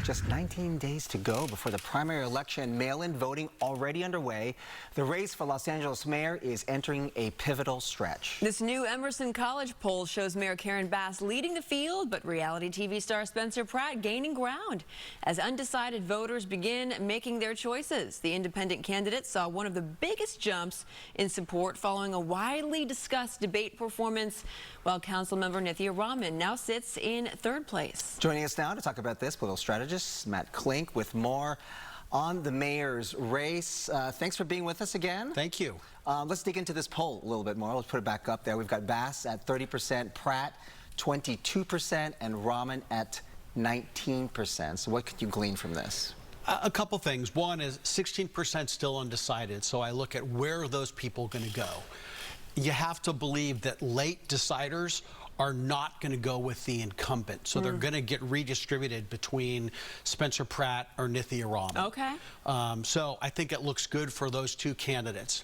Just 19 days to go before the primary election. Mail-in voting already underway. The race for Los Angeles mayor is entering a pivotal stretch. This new Emerson College poll shows Mayor Karen Bass leading the field, but reality TV star Spencer Pratt gaining ground as undecided voters begin making their choices. The independent candidate saw one of the biggest jumps in support following a widely discussed debate performance, while Councilmember Nithya Rahman now sits in third place. Joining us now to talk about this, political strategist Matt Klink with more on the mayor's race. Thanks for being with us again. Thank you. Let's dig into this poll a little bit more. Let's put it back up there. We've got Bass at 30%, Pratt 22%, and Rahman at 19%. So what could you glean from this? A couple things. One is 16% still undecided, so I look at where are those people going to go. You have to believe that late deciders are not going to go with the incumbent. So they're going to get redistributed between Spencer Pratt or Nithya Rahman. Okay. So I think it looks good for those two candidates.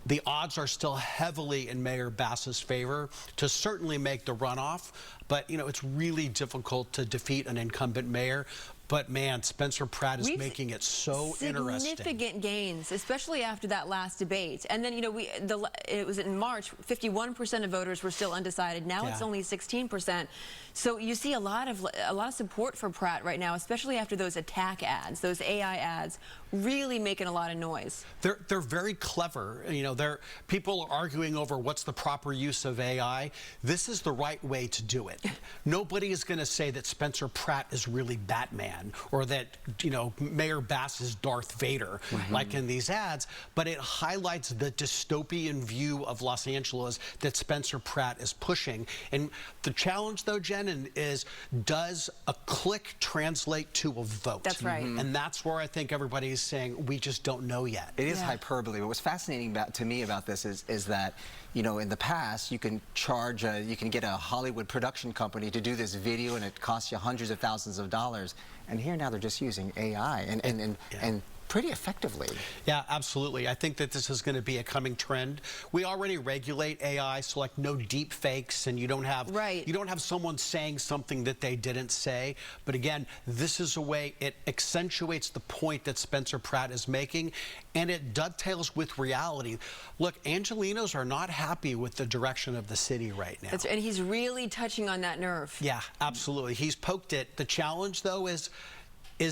The odds are still heavily in Mayor Bass's favor to certainly make the runoff, but you know, it's really difficult to defeat an incumbent mayor. But man, Spencer Pratt is making it so interesting. Significant gains, especially after that last debate. And then, you know, it was in March, 51% of voters were still undecided. Now it's only 16%. So you see a lot of support for Pratt right now, especially after those attack ads, those AI ads, really making a lot of noise. They're very clever. You know, people are arguing over what's the proper use of AI. This is the right way to do it. Nobody is going to say that Spencer Pratt is really Batman, or that, you know, Mayor Bass is Darth Vader, like in these ads, but it highlights the dystopian view of Los Angeles that Spencer Pratt is pushing. And the challenge, though, Jen, is does a click translate to a vote? That's right. And that's where I think everybody is saying we just don't know yet. It is hyperbole, but what's fascinating to me about this is that, you know, in the past, you can charge, you can get a Hollywood production company to do this video, and it costs you hundreds of thousands of dollars. And here now they're just using AI and pretty effectively. Yeah, absolutely. I think that this is going to be a coming trend. We already regulate AI, so like no deep fakes, and you don't have someone saying something that they didn't say. But again, this is a way it accentuates the point that Spencer Pratt is making, and it dovetails with reality. Look, Angelenos are not happy with the direction of the city right now. And he's really touching on that nerve. Yeah, absolutely. He's poked it. The challenge, though, is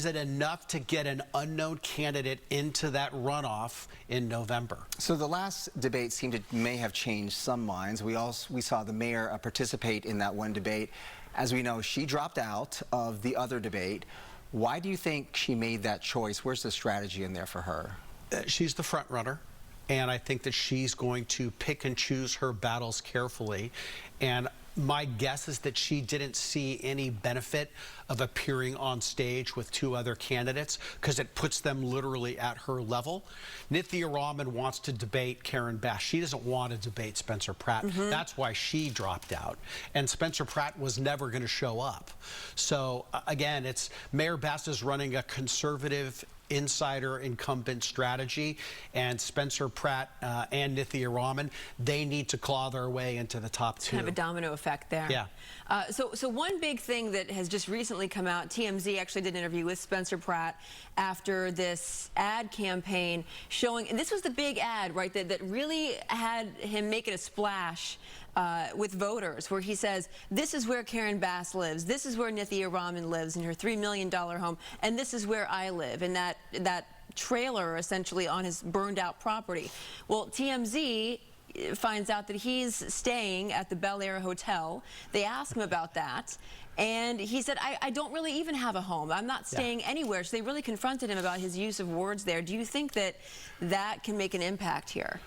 it enough to get an unknown candidate into that runoff in November? So the last debate may have changed some minds. We saw the mayor participate in that one debate. As we know, she dropped out of the other debate. Why do you think she made that choice? Where's the strategy in there for her? She's the front runner, and I think that she's going to pick and choose her battles carefully. And my guess is that she didn't see any benefit of appearing on stage with two other candidates because it puts them literally at her level. Nithya Rahman wants to debate Karen Bass. She doesn't want to debate Spencer Pratt. That's why she dropped out. And Spencer Pratt was never going to show up. So again, it's Mayor Bass is running a conservative insider incumbent strategy, and Spencer Pratt and Nithya Rahman, they need to claw their way into the top two. Kind of a domino effect there. Yeah. So one big thing that has just recently come out, TMZ actually did an interview with Spencer Pratt after this ad campaign showing, and this was the big ad, right, that really had him making a splash with voters, where he says, this is where Karen Bass lives, this is where Nithya Rahman lives in her $3 million home, and this is where I live, in that trailer essentially on his burned out property. Well, TMZ finds out that he's staying at the Bel Air Hotel. They ask him about that, and he said, I don't really even have a home. I'm not staying anywhere. So they really confronted him about his use of words there. Do you think that that can make an impact here?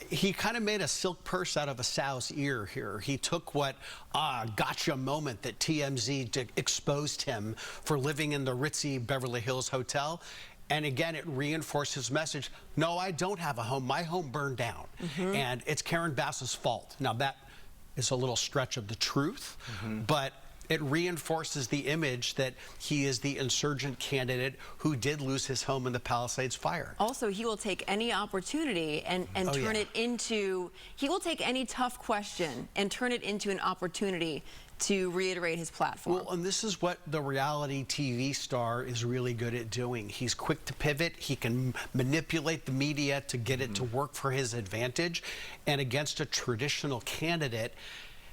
He kind of made a silk purse out of a sow's ear here. He took what gotcha moment that TMZ exposed him for living in the ritzy Beverly Hills Hotel. And again, it reinforced his message. No, I don't have a home. My home burned down. And it's Karen Bass's fault. Now, that is a little stretch of the truth, but it reinforces the image that he is the insurgent candidate who did lose his home in the Palisades fire. Also, he will take any opportunity and turn it into, he will take any tough question and turn it into an opportunity to reiterate his platform. Well, and this is what the reality TV star is really good at doing. He's quick to pivot. He can manipulate the media to get it to work for his advantage. And against a traditional candidate,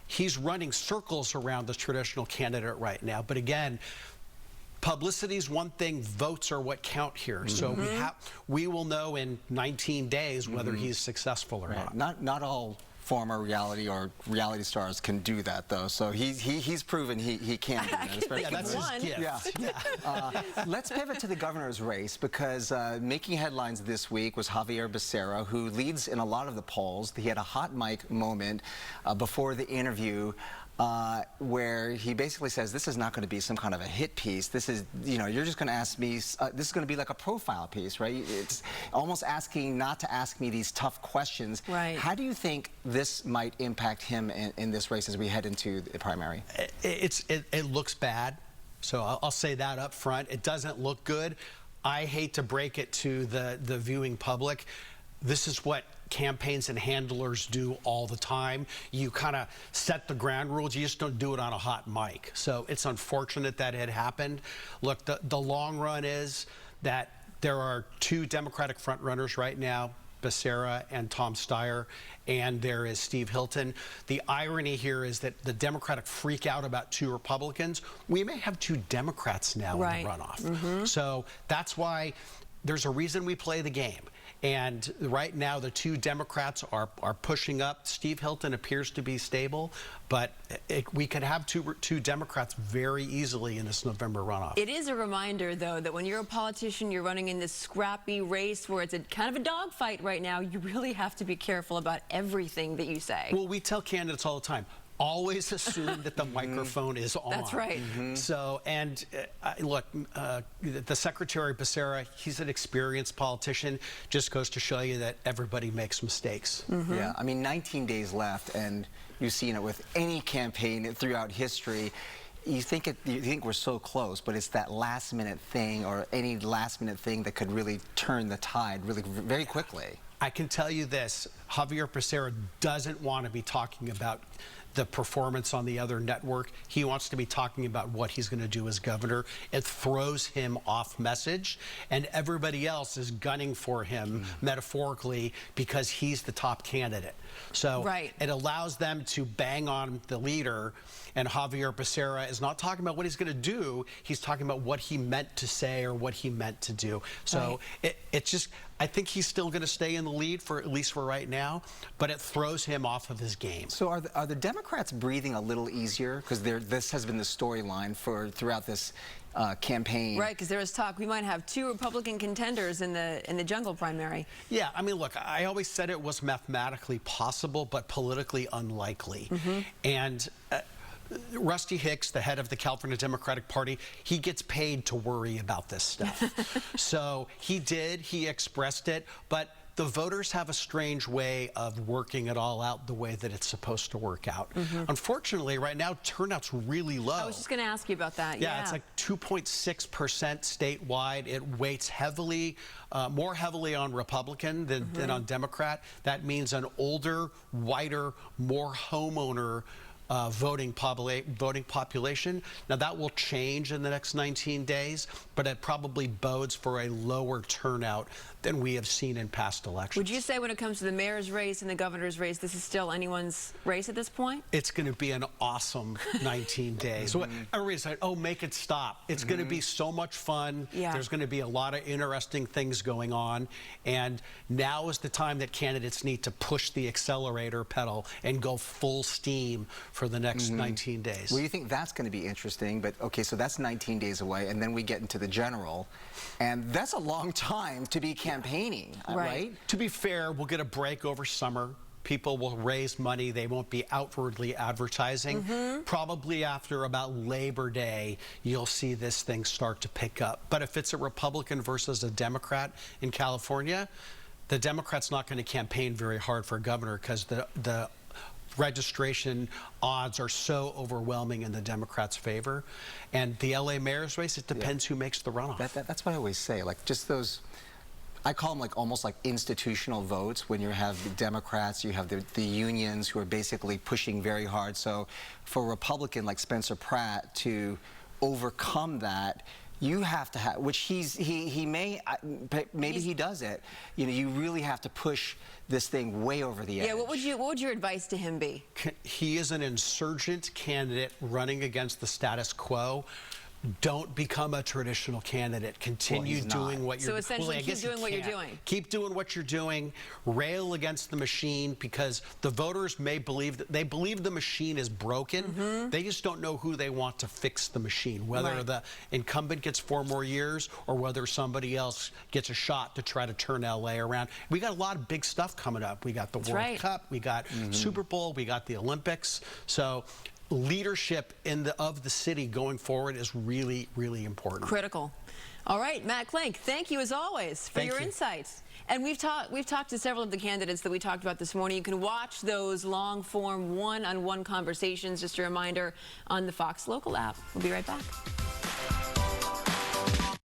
he's running circles around the traditional candidate right now. But again, publicity is one thing, votes are what count here. So we will know in 19 days whether he's successful or not. Not all former reality stars can do that, though. So he's proven he can do that. Yeah, that's his gift. Yeah. Let's pivot to the governor's race, because making headlines this week was Javier Becerra, who leads in a lot of the polls. He had a hot mic moment before the interview, where he basically says, this is not going to be some kind of a hit piece. This is, you're just going to ask me, this is going to be like a profile piece, right? It's almost asking not to ask me these tough questions. Right. How do you think this might impact him in this race as we head into the primary? It looks bad, so I'll say that up front. It doesn't look good. I hate to break it to the viewing public. This is what campaigns and handlers do all the time. You kind of set the ground rules. You just don't do it on a hot mic. So it's unfortunate that it happened. Look, the long run is that there are two Democratic frontrunners right now, Becerra and Tom Steyer, and there is Steve Hilton. The irony here is that the Democratic freak out about two Republicans. We may have two Democrats now in the runoff. So that's why there's a reason we play the game. And right now, the two Democrats are pushing up. Steve Hilton appears to be stable, but we could have two Democrats very easily in this November runoff. It is a reminder, though, that when you're a politician, you're running in this scrappy race where it's a kind of a dogfight right now. You really have to be careful about everything that you say. Well, we tell candidates all the time, always assume that the microphone is on. That's right. So, and look, the Secretary Becerra, he's an experienced politician. Just goes to show you that everybody makes mistakes. Yeah, I mean, 19 days left, and you've seen it with any campaign throughout history. You think we're so close, but it's that last-minute thing, or any last-minute thing that could really turn the tide really very quickly. I can tell you this, Javier Becerra doesn't want to be talking about the performance on the other network. He wants to be talking about what he's going to do as governor. It throws him off message, and everybody else is gunning for him metaphorically because he's the top candidate. So it allows them to bang on the leader, and Javier Becerra is not talking about what he's going to do. He's talking about what he meant to say or what he meant to do. So it's just, I think he's still going to stay in the lead for at least for right now, but it throws him off of his game. So are the Democrats breathing a little easier, because this has been the storyline throughout this campaign? Right, because there was talk we might have two Republican contenders in the jungle primary. Yeah, I mean, look, I always said it was mathematically possible, but politically unlikely. And Rusty Hicks, the head of the California Democratic Party, he gets paid to worry about this stuff. So he expressed it, but the voters have a strange way of working it all out the way that it's supposed to work out. Unfortunately, right now, turnout's really low. I was just going to ask you about that. Yeah, it's like 2.6% statewide. It weights heavily, more heavily on Republican than on Democrat. That means an older, whiter, more homeowner voting population. Now, that will change in the next 19 days, but it probably bodes for a lower turnout than we have seen in past elections. Would you say when it comes to the mayor's race and the governor's race, this is still anyone's race at this point? It's going to be an awesome 19 days. So everybody's like, oh, make it stop. It's going to be so much fun. There's going to be a lot of interesting things going on. And now is the time that candidates need to push the accelerator pedal and go full steam for the next 19 days. Well, you think that's going to be interesting, but okay, so that's 19 days away, and then we get into the general, and that's a long time to be campaigning, right? To be fair, we'll get a break over summer. People will raise money. They won't be outwardly advertising. Probably after about Labor Day, you'll see this thing start to pick up. But if it's a Republican versus a Democrat in California, the Democrat's not going to campaign very hard for governor because the registration odds are so overwhelming in the Democrats' favor. And the LA mayor's race, it depends who makes the runoff. That's what I always say. Like, just those I call them like almost like institutional votes when you have the Democrats, you have the unions who are basically pushing very hard. So for a Republican like Spencer Pratt to overcome that, you have to have, which he may, maybe he does it. You know, you really have to push this thing way over the edge. Yeah, what would your advice to him be? He is an insurgent candidate running against the status quo. Don't become a traditional candidate. Continue doing what you're doing. So essentially, keep doing what you're doing. Keep doing what you're doing. Rail against the machine, because the voters may believe that they believe the machine is broken. They just don't know who they want to fix the machine, whether the incumbent gets 4 more years or whether somebody else gets a shot to try to turn LA around. We got a lot of big stuff coming up. We got the World Cup, we got Super Bowl, we got the Olympics. So leadership of the city going forward is really, really important. Critical. All right, Matt Klink, thank you as always for your insights. And we've talked to several of the candidates that we talked about this morning. You can watch those long-form one-on-one conversations, just a reminder, on the Fox Local app. We'll be right back.